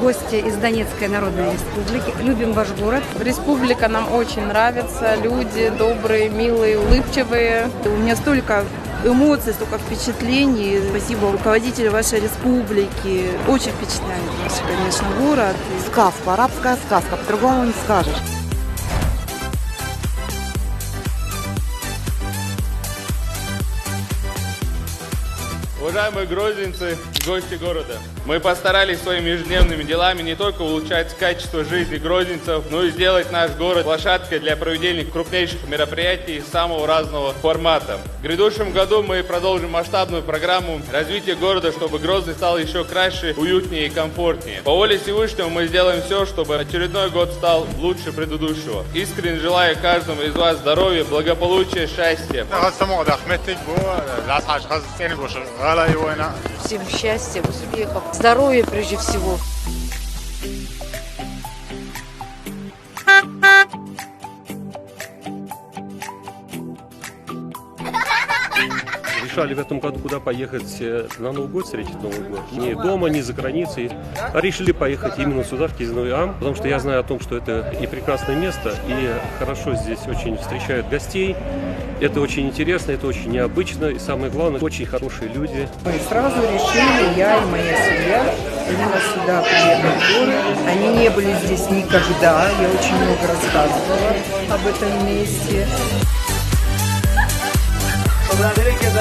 гости из Донецкой Народной Республики. Любим ваш город. Республика нам очень нравится. Люди добрые, милые, улыбчивые. У меня столько эмоций, столько впечатлений. Спасибо руководителю вашей республики. Очень впечатляет наш, конечно, город. Сказка, арабская сказка, по-другому не скажешь. Уважаемые грозненцы, гости города, мы постарались своими ежедневными делами не только улучшать качество жизни грозненцев, но и сделать наш город площадкой для проведения крупнейших мероприятий самого разного формата. В грядущем году мы продолжим масштабную программу развития города, чтобы Грозный стал еще краше, уютнее и комфортнее. По воле Всевышнего мы сделаем все, чтобы очередной год стал лучше предыдущего. Искренне желаю каждому из вас здоровья, благополучия, счастья. Всем счастья, успехов, здоровья прежде всего. Решали в этом году, куда поехать на Новый год, встретить Новый год. Не дома, не за границей, а решили поехать именно сюда, в Кизиловый-Ам, потому что я знаю о том, что это и прекрасное место, и хорошо здесь очень встречают гостей. Это очень интересно, это очень необычно, и самое главное, очень хорошие люди. Мы сразу решили, я и моя семья, именно сюда приехать в город. Они не были здесь никогда, я очень много рассказывала об этом месте. Para que